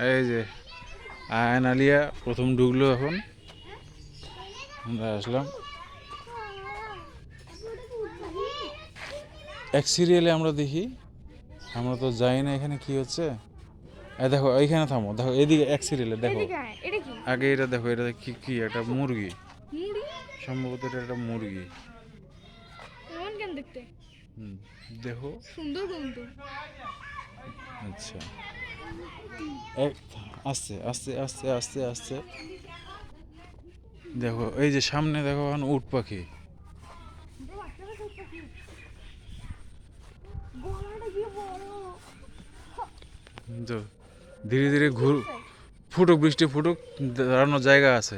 এই যে আয়ন আলিয়া প্রথম ঢুকলো, এখন আমরা আসলাম। এক সিরিয়ালে আমরা দেখি, আমরা তো যাই না এখানে কি হচ্ছে। দেখো এইখানে থামো, দেখো এদিকে এক সিরিয়ালে দেখো আগে এটা দেখো, এটা কি কি একটা মুরগি, সম্ভবত এটা একটা মুরগি। দেখো সুন্দর কিন্তু। আচ্ছা আস্তে আস্তে আস্তে আস্তে আস্তে দেখো, এই যে সামনে দেখো এখন উট পাখি। ধীরে ধীরে ফুটুক, বৃষ্টি ফুটুক, দাঁড়ানোর জায়গা আছে,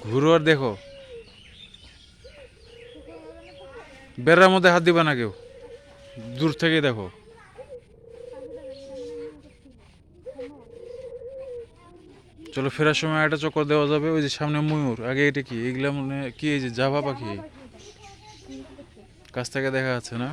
ঘুরো আর দেখো। বেড়ার মধ্যে হাত দিবা না কেউ, দূর থেকে দেখো। চলো ফেরার সময় একটা চক্কর দেওয়া যাবে। ওই যে সামনে ময়ূর, আগে এটা কি, এগুলা মনে কি, এই যে জাভা পাখি, কাছ থেকে দেখা যাচ্ছে না।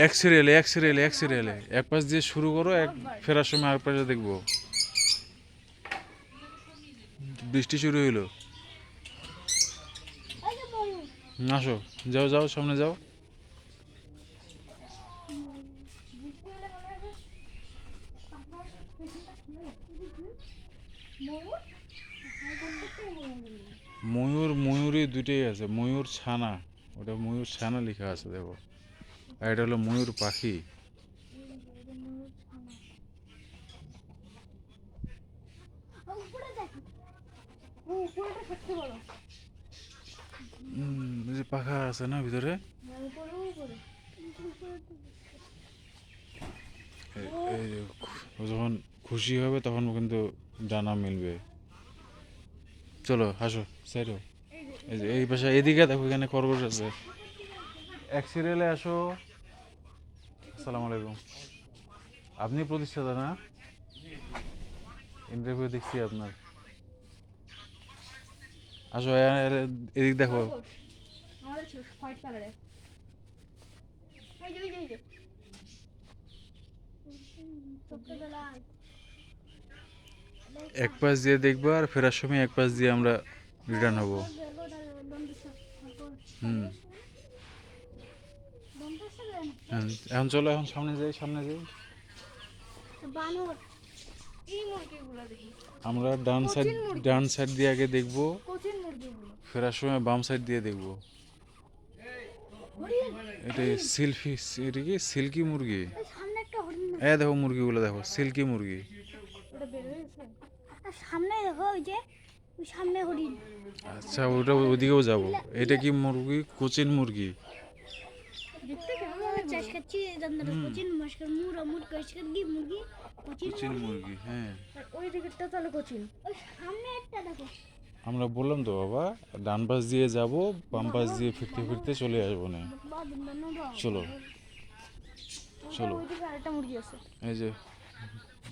এক সিরিয়ালে এক সিরিয়ালে এক সিরিয়ালে এক পাশ দিয়ে শুরু করো, এক ফেরার সময় আর পাশে দেখবো। বৃষ্টি শুরু হইলো, আসো, যাও যাও সামনে যাও। ময়ূর, ময়ূরই দুটোই আছে, ময়ূর ছানা, ওটা ময়ূর ছানা লেখা আছে দেখো, আর এটা হলো ময়ূর পাখি। পাখা আছে না ভিতরে, যখন খুশি হবে তখন কিন্তু ডানা মিলবে। চলো হাসো সাইডো, এই যে এই পাশে এদিকে দেখো, এখানে খরগোশ আছে। এক সিরিয়ালে আসো। আসসালামু আলাইকুম, আপনি প্রতিষ্ঠাতা না? ইন্টারভিউ দেখছি আপনার। আসো এদিক দেখো। এক পাশ দিয়ে দেখবো আর ফেরার সময় এক পাশ দিয়ে আমরা রিটার্ন হব। এখন চলো, এখন সামনে যাই, সামনে যাই। আমরা ডান সাইড দিয়ে আগে দেখবো, ফেরার সময় বাম সাইড দিয়ে দেখবো। এটা সিল্কি, এটা কি সিল্কি মুরগি? দেখো মুরগিগুলো দেখো, সিল্কি মুরগি। সামনে দেখো, ওই যে ওই সামনে হরিণ। আচ্ছা ওটা ওদিকেও যাব। এটা কি মুরগি? কোচিন মুরগি। কোচিন মুরগি, হ্যাঁ। ওই দিকটা তাহলে কোচিন, ওই সামনে একটা দেখো। আমরা বললাম তো বাবা, ডান পাশ দিয়ে যাব, বাম পাশ দিয়ে ফিরতে ফিরতে চলে আসবো না। চলো চলো, এই যে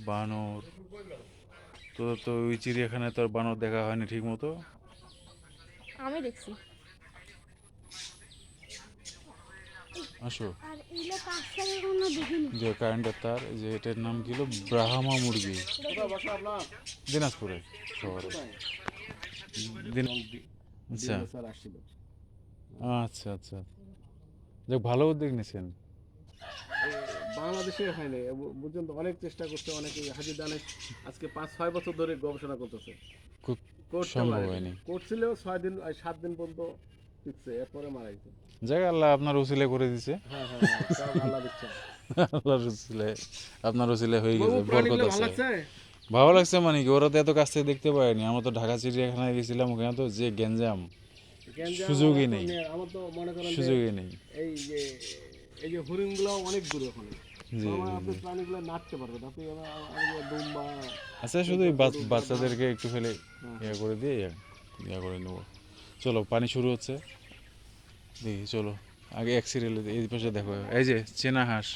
বানর, তো তো ওই চিড়িয়াখানায় তো আর বানর দেখা হয়নি ঠিক মতো। আমি দেখছি। আসো, আর এগুলো কাছাকাছি কোনো দেখিনি। যে কারেন্টের তার, যে এটার নাম কি হলো, ব্রাহ্মা মুরগি, দিনাজপুরে শহরে। আচ্ছা আচ্ছা আচ্ছা, যাক ভালো উদ্যোগ নিয়েছেন। বাংলাদেশে হয়নি বুঝছেন তো, অনেক চেষ্টা করছে, অনেকে হাজির দানে আজকে 5-6 বছর ধরে গবেষণা করতেছে, সম্ভব হয়নি। করছিল 6 দিন 7 দিন পর্যন্ত টিকছে, এরপরে মারা গেছে। যাক আল্লাহ আপনার উসিলে করে দিছে। হ্যাঁ হ্যাঁ হ্যাঁ, সব আল্লাহ দিচ্ছে। আল্লাহর উসিলে, আপনার উসিলে হয়ে গেছে, বরকত প্রাণীগুলো ভালো আছে। লাগছে। ভালো লাগছে মানে কি, ওরা তো এত কাছ থেকে দেখতে পায়নি। আমরা তো ঢাকা চিড়িয়াখানায় গেছিলাম, ওখানে তো যে গ্যাঞ্জাম, সুযোগই নেই, আমার তো মনে করেন সুযোগই নেই। এই যে এই যে হরিণগুলো অনেক দূরে ওখানে, জি আপনি প্রাণীগুলো নাচতে পারবেন, আপনি দুম্বা। আচ্ছা, শুধু বাচ্চাদেরকে একটু ফেলে ইয়া করে দিয়ে ইয়া করে নেবো। চলো পানি শুরু হচ্ছে, দেখি চলো আগে এক সিরিয়ালে এই পাশে দেখো, এই যে চীনা হাঁস,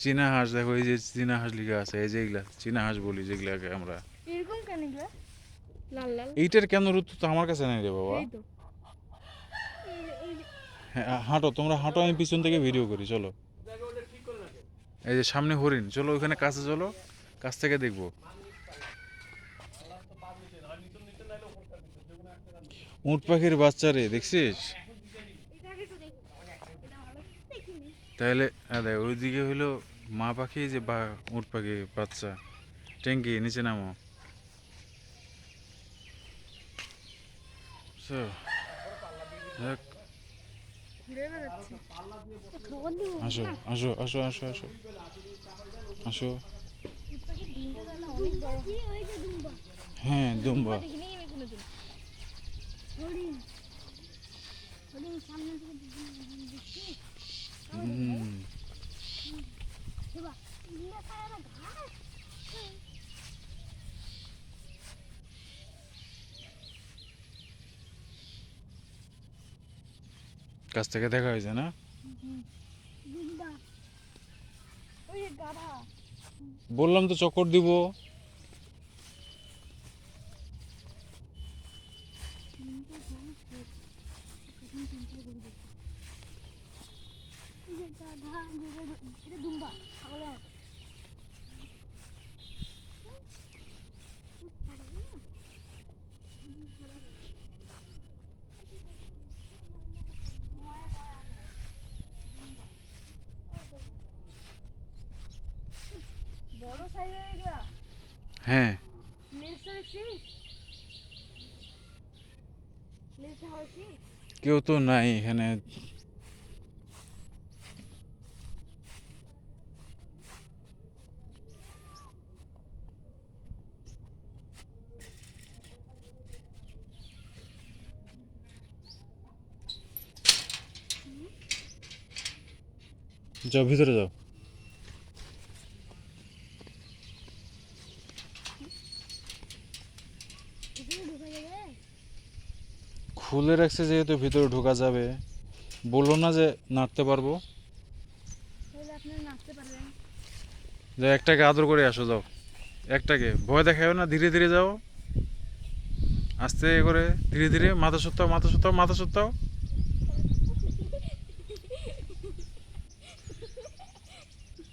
চীনা হাঁস দেখো, এই যে চীনা হাঁস লিখা আছে, এই যে এগুলা চীনা হাঁস বলি যেগুলাকে আমরা। এরকম কেন এগুলা? লাল লাল এইটার কেন উত্তর তো আমার কাছে নাই রে বাবা। এই তো হ্যাঁ হাঁটো, তোমরা হাঁটো, আমি পিছন থেকে ভিডিও করি, চলো। এই যে সামনে হরিণ, চলো ওখানে কাছে, চলো কাছ থেকে দেখবো। উট পাখির বাচ্চা রে, দেখছিস? এটা আগে একটু দেখি এটা ভালো দেখিনি তাহলে দেখ ওইদিকে হইলো মা পাখি, যে উট পাখি বাচ্চা। ট্যাঙ্কি নিচে নামো। So, দেখ, ঘুরে বেড়াচ্ছে খবর দিব আসো আসো আসো আসো আসো আসো। অনেক বড় ওই যে দুম্বা হ্যাঁ দুম্বা। দেখিনি আমি কোনোদিন হরিণ হরিণ সামনে থেকে দেখছি হুম, দেবা ইন্ডিয়া খায় ঘাস কাছ থেকে দেখা হয়েছে না? দুম্বা ওই যে গাধা বললাম তো চক্কর দিব। এই যে গাধা এটা দুম্বা ছাগলের বড় সাইজের এগুলা হ্যাঁ লেজটা দেখছিস লেজটা হয়েছি কেউ তো নাই এখানে। যাও ভিতরে যাও। এখানে ঢোকা যাবে খুলে রাখছে যেহেতু ভিতরে ঢোকা যাবে। বললো না যে নাড়তে পারবো। তাহলে আপনারা নাচতে পারবেন যাও একটাকে আদর করে আসো, যাও একটাকে, ভয় দেখাও না, ধীরে ধীরে যাও, আস্তে করে, ধীরে ধীরে, মাথা সত্তাও মাথা সত্তাও মাথা সত্তাও।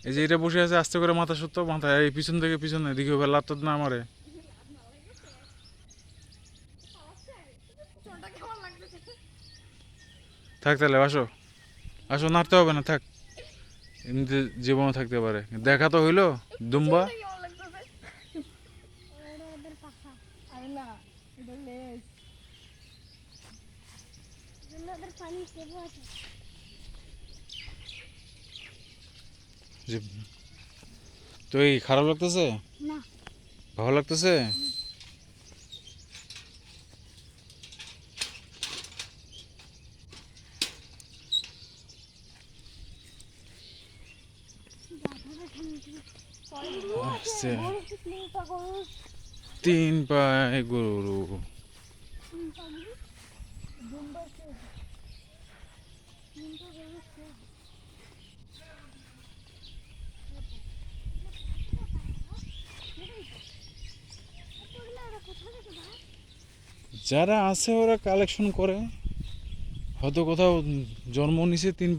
এই যে এটা বসে আছে, আস্তে করে মাথা সত্তাও, মাথা এই পিছন থেকে, পিছনে দিকে লাভ তো না আমারে। থাক তাহলে, আসো আসো, নাড়তে হবে না, থাক, এমনিতে জীবনও থাকতে পারে। দেখা তো হইলো দুম্বা। কেমন লাগতেছে ওদের পাখা আরে না এটা লেজ ওদের পানি কেবল আছে যে তো এই খারাপ লাগতেছে, না ভালো লাগতেছে? গাধাটা ঠান্ডা আসছে। বড় চিন্তা করো 3 পায়ে গরু। চিন্তা করো দুম্বা সে চিন্তা করো সে কোথায় গেছে ভাই যারা আছে ওরা কালেকশন করে, হয়তো কোথাও জন্ম নিছে, 3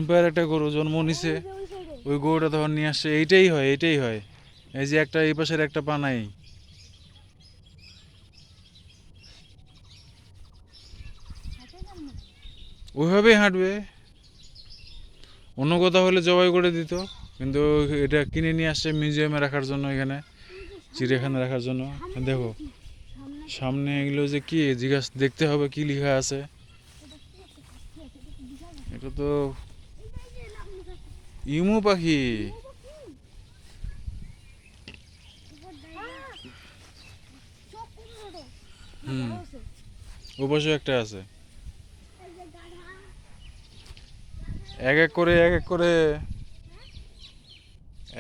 পায়ের একটা গরু জন্ম নিছে, ওই সাইডে ওই গরুটা তখন নিয়ে আসছে। এইটাই হয়, এইটাই হয়। এই যে একটা এই পাশের একটা পা নাই, হাতে যান না ওইভাবেই হাঁটবে। অন্য কোথাও হলে জবাই করে দিত, কিন্তু এটা কিনে নিয়ে আসছে মিউজিয়ামে রাখার জন্য, এখানে চিড়িয়াখানা রাখার জন্য। দেখো সামনে সামনে এগুলো যে কি জিজ্ঞাসা, দেখতে হবে কি লেখা আছে। এটা তো ইমু পাখি। হুম, ও পাশেও একটা আছে। এক এক করে, এক এক করে,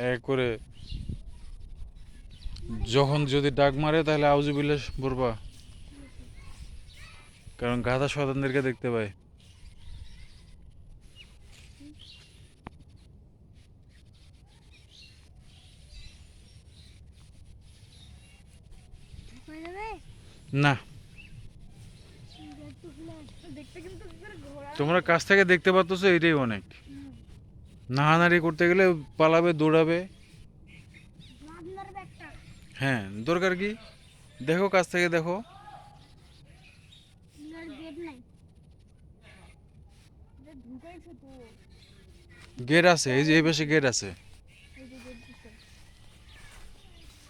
এক এক করে যখন যদি ডাক মারে তাহলে আউজুবিল্লাহ বলবা, কারণ গাধা শয়তানদেরকে দেখতে পায়। হয়ে যাবে না, দেখতে কিন্তু ঘোড়া তোমরা কাছ থেকে দেখতে পাচ্ছ, এটাই অনেক। নাহানারি করতে গেলে পালাবে, দৌড়াবে। আপনার ব্যাগটা হ্যাঁ, দরকার কি? দেখো, কাছ থেকে দেখো। গেট নাই ঢুকাইছে তো গেট আছে, এই যে এই পাশে গেট আছে। এই যে গেট দিছে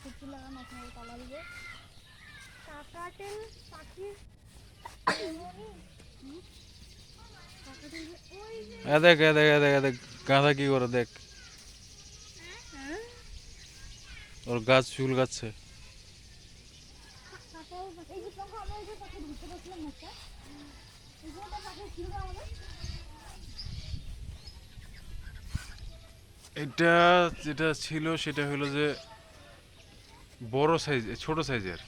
কুচি লাগানো আপনার তালা দিবে কাকাটেল পাখি কাকাটেল ওই যে দেখ, দেখ, দেখ, দেখ, গাঁদা কি করে দেখ, ওর গাছ চুল গাচ্ছে। কাকাও এই যে তখন আমরা এই যে পাখি ধরতে পারছিলাম না স্যার এই যে ওটা পাখি ছিল না আমাদের এটা যেটা ছিল সেটা হলো যে বড় সাইজ, ছোট সাইজের।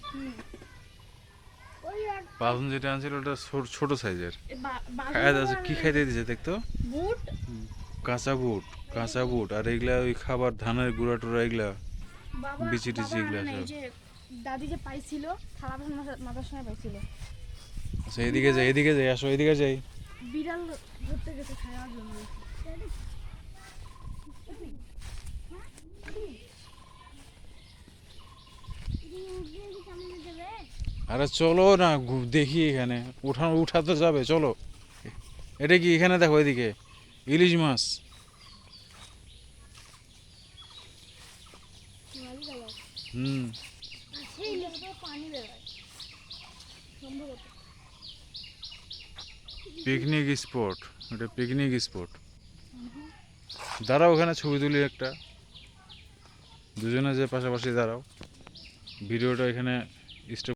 ওই আর বাঁধন যেটা আনছিল ওটা ছোট সাইজের। বাঘ খায় যাচ্ছে, কি খাইতে দিছে দেখতো? বুট কাঁচা বুট, কাঁচা বুট, আর এগুলা ওই খাবার, ধানের গুঁড়া টুড়া এগুলা, বাবা বিচি টিচি এগুলা বাবা, সব। এই যে দাদি যে পাইছিল খারাপ মাথার সময় পাইছিল আচ্ছা, এদিকে যাই, এদিকে যাই, আসো, এদিকে যাই। বিড়াল ধরতে গেছে খাওয়ার জন্য আরে চলো না, দেখি এখানে উঠাতে যাবে, চলো। এটা কি? এখানে দেখো, এদিকে ইলিশ মাছ। হুম, পানি বেরোয় সম্ভবত পিকনিক স্পট, এটা পিকনিক স্পট। দাঁড়াও, ওখানে ছবি তুলি একটা, দুজনে যে পাশাপাশি দাঁড়াও। ভিডিওটা এখানে স্টপ